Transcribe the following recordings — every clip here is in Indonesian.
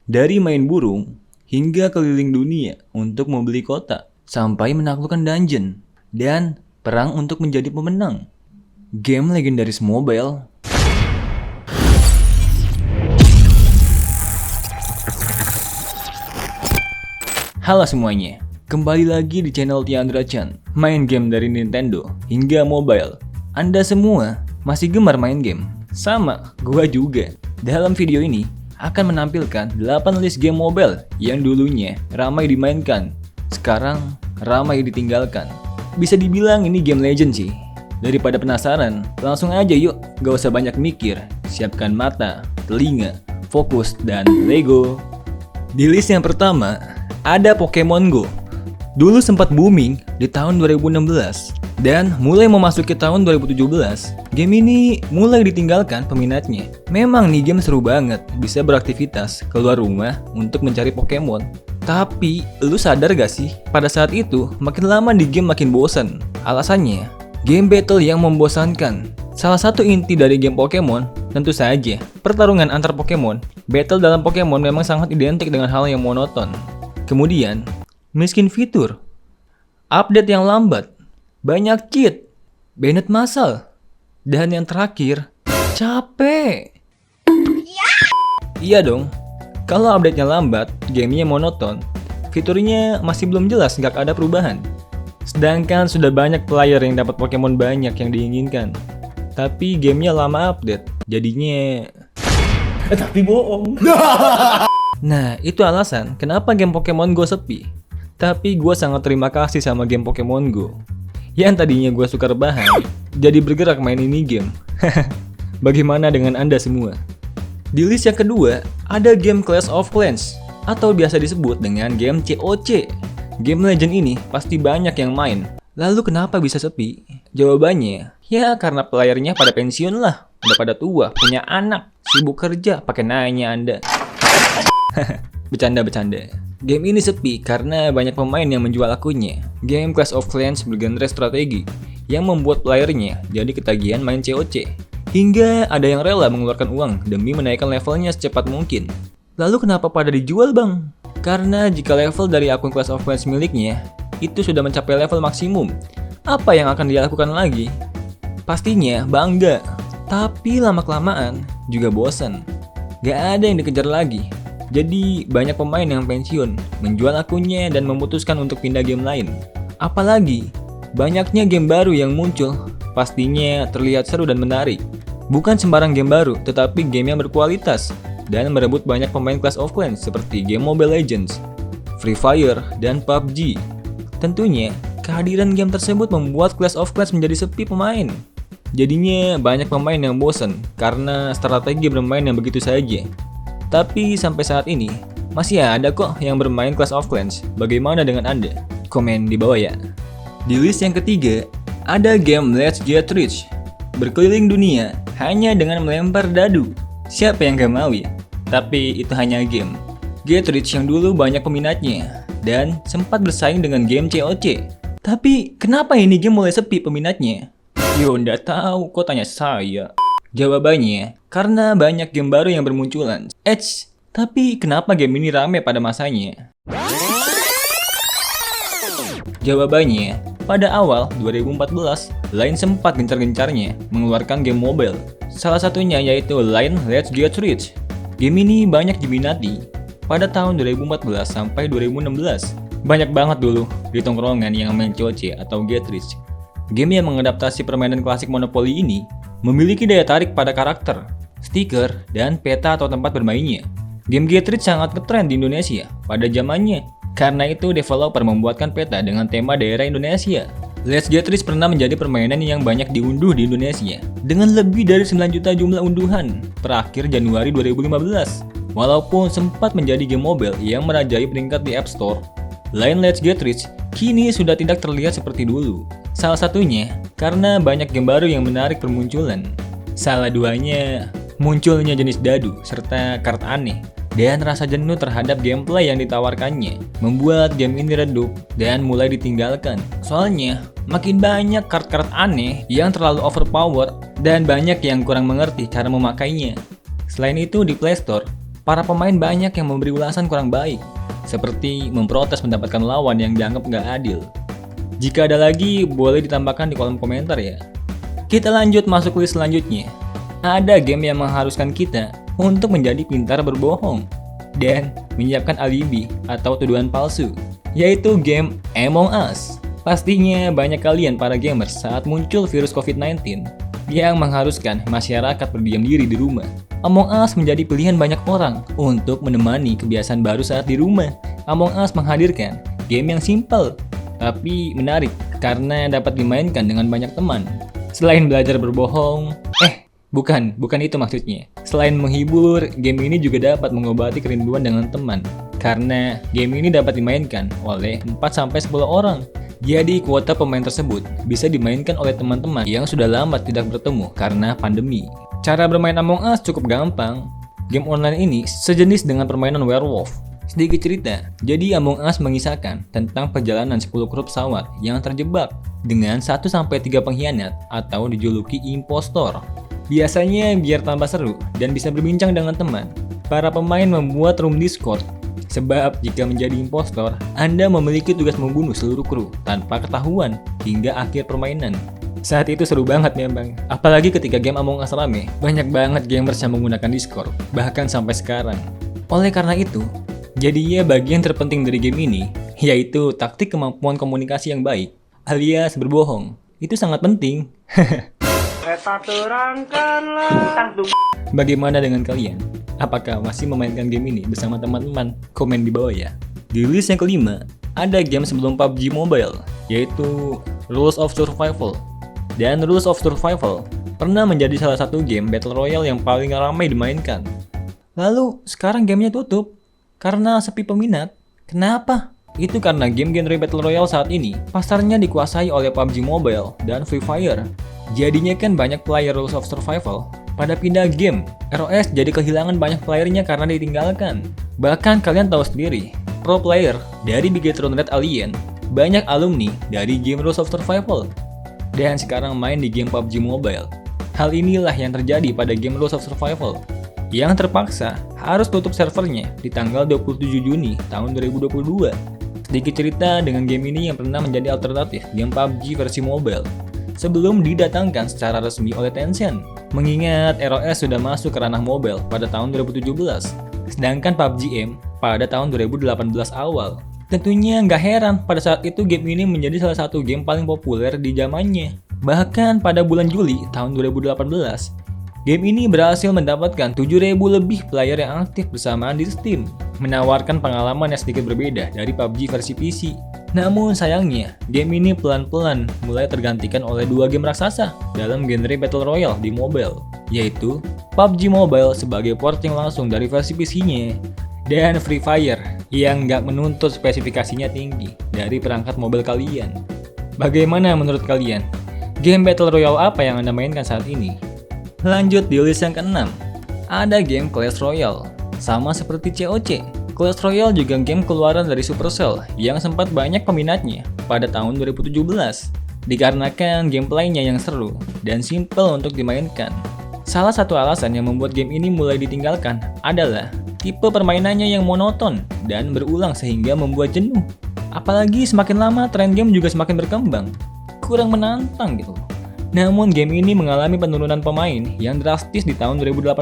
Dari main burung hingga keliling dunia untuk membeli kota, sampai menaklukkan dungeon, dan perang untuk menjadi pemenang. Game legendaris mobile. Halo semuanya, kembali lagi di channel Tiandra Chan. Main game dari Nintendo hingga mobile. Anda semua masih gemar main game? Sama, gua juga. Dalam video ini akan menampilkan 8 list game mobile yang dulunya ramai dimainkan, sekarang ramai ditinggalkan. Bisa dibilang ini game legend sih. Daripada penasaran, langsung aja yuk, gak usah banyak mikir. Siapkan mata, telinga, fokus, dan Lego. Di list yang pertama, ada Pokemon Go. Dulu sempat booming di tahun 2016 dan mulai memasuki tahun 2017, game ini mulai ditinggalkan peminatnya. Memang nih game seru banget, bisa beraktivitas keluar rumah untuk mencari Pokemon. Tapi, lu sadar gak sih, pada saat itu makin lama di game makin bosan. Alasannya, game battle yang membosankan. Salah satu inti dari game Pokemon, tentu saja, pertarungan antar Pokemon. Battle dalam Pokemon memang sangat identik dengan hal yang monoton. Kemudian, miskin fitur, update yang lambat, banyak cheat, banned massal, dan yang terakhir, capek. Iya dong, kalau update-nya lambat, gamenya monoton, fiturnya masih belum jelas, nggak ada perubahan. Sedangkan sudah banyak player yang dapat Pokemon banyak yang diinginkan, tapi gamenya lama update, jadinya... tapi bohong. Nah, itu alasan kenapa game Pokemon Go sepi. Tapi gue sangat terima kasih sama game Pokemon Go. Yang tadinya gue suka rebahan, jadi bergerak main ini game. Bagaimana dengan Anda semua? Di list yang kedua, ada game Clash of Clans, atau biasa disebut dengan game COC. Game legend ini pasti banyak yang main. Lalu kenapa bisa sepi? Jawabannya, ya karena playernya pada pensiun lah. Udah pada tua, punya anak, sibuk kerja, pakai nanya Anda. Bercanda. Game ini sepi karena banyak pemain yang menjual akunnya. Game Clash of Clans bergenre strategi yang membuat playernya jadi ketagihan main COC. Hingga ada yang rela mengeluarkan uang demi menaikkan levelnya secepat mungkin. Lalu kenapa pada dijual bang? Karena jika level dari akun Clash of Clans miliknya itu sudah mencapai level maksimum, apa yang akan dia lakukan lagi? Pastinya bangga, tapi lama-kelamaan juga bosan. Gak ada yang dikejar lagi. Jadi banyak pemain yang pensiun, menjual akunnya dan memutuskan untuk pindah game lain. Apalagi banyaknya game baru yang muncul, pastinya terlihat seru dan menarik. Bukan sembarang game baru, tetapi game yang berkualitas dan merebut banyak pemain Clash of Clans seperti game Mobile Legends, Free Fire, dan PUBG. Tentunya, kehadiran game tersebut membuat Clash of Clans menjadi sepi pemain. Jadinya banyak pemain yang bosan karena strategi bermain yang begitu saja. Tapi sampai saat ini, masih ada kok yang bermain Clash of Clans. Bagaimana dengan Anda? Komen di bawah ya. Di list yang ketiga, ada game Let's Get Rich. Berkeliling dunia hanya dengan melempar dadu. Siapa yang gak mau ya? Tapi itu hanya game. Get Rich yang dulu banyak peminatnya dan sempat bersaing dengan game COC. Tapi kenapa ini game mulai sepi peminatnya? Yo, nggak tahu, kok tanya saya? Jawabannya, karena banyak game baru yang bermunculan. Tapi kenapa game ini rame pada masanya? Jawabannya, pada awal 2014, Line sempat gencar-gencarnya mengeluarkan game mobile. Salah satunya yaitu Line Let's Get Rich. Game ini banyak diminati pada tahun 2014 sampai 2016. Banyak banget dulu di tongkrongan yang main COC atau Get Rich. Game yang mengadaptasi permainan klasik Monopoly ini memiliki daya tarik pada karakter, stiker, dan peta atau tempat bermainnya. Game Get Rich sangat ngetrend di Indonesia pada zamannya. Karena itu developer membuatkan peta dengan tema daerah Indonesia. Let's Get Rich pernah menjadi permainan yang banyak diunduh di Indonesia dengan lebih dari 9 juta jumlah unduhan per akhir Januari 2015. Walaupun sempat menjadi game mobile yang merajai peringkat di App Store, Line Let's Get Rich kini sudah tidak terlihat seperti dulu. Salah satunya karena banyak game baru yang menarik permunculan. Salah duanya, munculnya jenis dadu serta kart aneh dan rasa jenuh terhadap gameplay yang ditawarkannya membuat game ini redup dan mulai ditinggalkan. Soalnya, makin banyak kart-kart aneh yang terlalu overpowered dan banyak yang kurang mengerti cara memakainya. Selain itu di Play Store, para pemain banyak yang memberi ulasan kurang baik, seperti memprotes mendapatkan lawan yang dianggap nggak adil. Jika ada lagi, boleh ditambahkan di kolom komentar ya. Kita lanjut masuk list selanjutnya. Ada game yang mengharuskan kita untuk menjadi pintar berbohong dan menyiapkan alibi atau tuduhan palsu, yaitu game Among Us. Pastinya banyak kalian para gamers saat muncul virus COVID-19 yang mengharuskan masyarakat berdiam diri di rumah. Among Us menjadi pilihan banyak orang untuk menemani kebiasaan baru saat di rumah. Among Us menghadirkan game yang simpel tapi menarik karena dapat dimainkan dengan banyak teman. Selain belajar berbohong, bukan itu maksudnya. Selain menghibur, game ini juga dapat mengobati kerinduan dengan teman. Karena game ini dapat dimainkan oleh 4-10 orang. Jadi kuota pemain tersebut bisa dimainkan oleh teman-teman yang sudah lama tidak bertemu karena pandemi. Cara bermain Among Us cukup gampang. Game online ini sejenis dengan permainan werewolf. Sedikit cerita, jadi Among Us mengisahkan tentang perjalanan 10 kru pesawat yang terjebak dengan 1-3 pengkhianat atau dijuluki impostor. Biasanya biar tambah seru dan bisa berbincang dengan teman, para pemain membuat room Discord. Sebab jika menjadi impostor, Anda memiliki tugas membunuh seluruh kru tanpa ketahuan hingga akhir permainan. Saat itu seru banget memang, apalagi ketika game Among Us rame, banyak banget gamers yang menggunakan Discord, bahkan sampai sekarang. Oleh karena itu, jadinya bagian terpenting dari game ini, yaitu taktik kemampuan komunikasi yang baik, alias berbohong. Itu sangat penting. Bagaimana dengan kalian? Apakah masih memainkan game ini bersama teman-teman? Komen di bawah ya. Di list yang kelima, ada game sebelum PUBG Mobile, yaitu Rules of Survival. Dan Rules of Survival pernah menjadi salah satu game Battle Royale yang paling ramai dimainkan. Lalu, sekarang gamenya tutup karena sepi peminat. Kenapa? Itu karena game genre Battle Royale saat ini pasarnya dikuasai oleh PUBG Mobile dan Free Fire. Jadinya kan banyak player Rules of Survival pada pindah game. ROS jadi kehilangan banyak playernya karena ditinggalkan. Bahkan kalian tahu sendiri, pro player dari Bigetron Red Alien banyak alumni dari game Rules of Survival dan sekarang main di game PUBG Mobile. Hal inilah yang terjadi pada game Rules of Survival yang terpaksa harus tutup servernya di tanggal 27 Juni tahun 2022. Sedikit cerita dengan game ini yang pernah menjadi alternatif game PUBG versi mobile sebelum didatangkan secara resmi oleh Tencent. Mengingat ROS sudah masuk ke ranah mobile pada tahun 2017, sedangkan PUBG M pada tahun 2018 awal. Tentunya nggak heran pada saat itu game ini menjadi salah satu game paling populer di zamannya. Bahkan pada bulan Juli tahun 2018, game ini berhasil mendapatkan 7.000 lebih player yang aktif bersamaan di Steam, menawarkan pengalaman yang sedikit berbeda dari PUBG versi PC. Namun sayangnya, game ini pelan-pelan mulai tergantikan oleh dua game raksasa dalam genre Battle Royale di mobile, yaitu PUBG Mobile sebagai porting langsung dari versi PC-nya, dan Free Fire yang nggak menuntut spesifikasinya tinggi dari perangkat mobile kalian. Bagaimana menurut kalian? Game Battle Royale apa yang Anda mainkan saat ini? Lanjut di list yang ke-6, ada game Clash Royale. Sama seperti COC, Clash Royale juga game keluaran dari Supercell yang sempat banyak peminatnya pada tahun 2017 dikarenakan gameplaynya yang seru dan simple untuk dimainkan. Salah satu alasan yang membuat game ini mulai ditinggalkan adalah tipe permainannya yang monoton dan berulang sehingga membuat jenuh. Apalagi semakin lama tren game juga semakin berkembang, kurang menantang gitu. Namun game ini mengalami penurunan pemain yang drastis di tahun 2018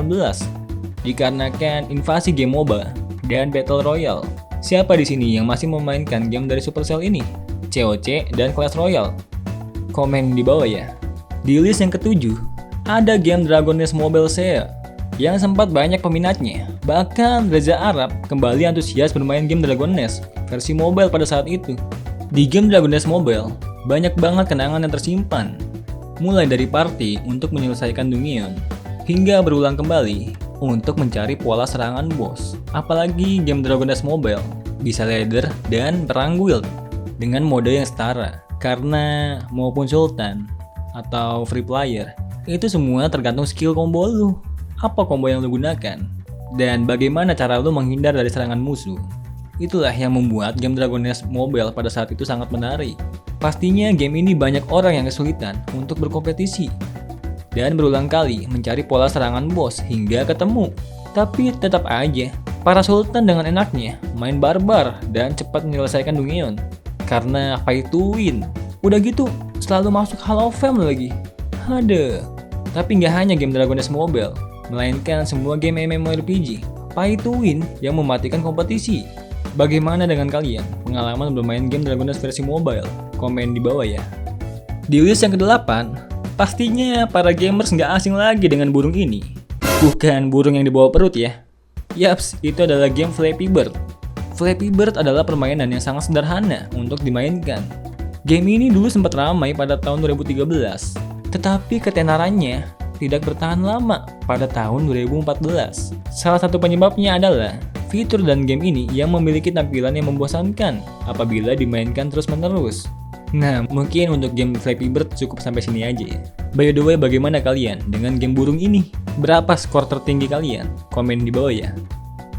dikarenakan invasi game MOBA dan Battle Royale. Siapa di sini yang masih memainkan game dari Supercell ini? COC dan Clash Royale? Komen di bawah ya. Di list yang ketujuh, ada game Dragon Nest Mobile Sea yang sempat banyak peminatnya. Bahkan Reza Arab kembali antusias bermain game Dragon Nest versi mobile pada saat itu. Di game Dragon Nest Mobile, banyak banget kenangan yang tersimpan. Mulai dari party untuk menyelesaikan Dungeon, hingga berulang kembali untuk mencari pola serangan bos. Apalagi game Dragon Nest Mobile bisa ladder dan perang guild dengan mode yang setara. Karena maupun Sultan atau free player, itu semua tergantung skill combo lu. Apa combo yang lu gunakan dan bagaimana cara lu menghindar dari serangan musuh. Itulah yang membuat game Dragon Nest Mobile pada saat itu sangat menarik. Pastinya game ini banyak orang yang kesulitan untuk berkompetisi dan berulang kali mencari pola serangan bos hingga ketemu. Tapi tetap aja, para sultan dengan enaknya main barbar dan cepat menyelesaikan Dungeon. Karena pay to win. Udah gitu, selalu masuk Hall of Fame lagi. Aduh. Tapi nggak hanya game Dragon Quest Mobile, melainkan semua game MMORPG pay to win yang mematikan kompetisi. Bagaimana dengan kalian? Pengalaman bermain game Dragon Quest versi mobile? Komen di bawah ya. Di list yang ke-8, pastinya para gamers nggak asing lagi dengan burung ini. Bukan burung yang dibawa perut ya. Yaps, itu adalah game Flappy Bird. Flappy Bird adalah permainan yang sangat sederhana untuk dimainkan. Game ini dulu sempat ramai pada tahun 2013, tetapi ketenarannya tidak bertahan lama pada tahun 2014. Salah satu penyebabnya adalah fitur dan game ini yang memiliki tampilan yang membosankan apabila dimainkan terus-menerus. Nah, mungkin untuk game Flappy Bird cukup sampai sini aja ya. By the way, bagaimana kalian dengan game burung ini? Berapa skor tertinggi kalian? Komen di bawah ya.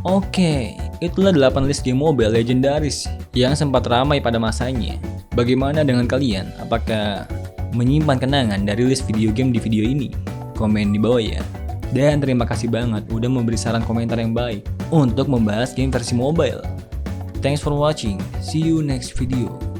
Oke, itulah 8 list game mobile legendaris yang sempat ramai pada masanya. Bagaimana dengan kalian? Apakah menyimpan kenangan dari list video game di video ini? Komen di bawah ya. Dan terima kasih banget udah memberi saran komentar yang baik untuk membahas game versi mobile. Thanks for watching. See you next video.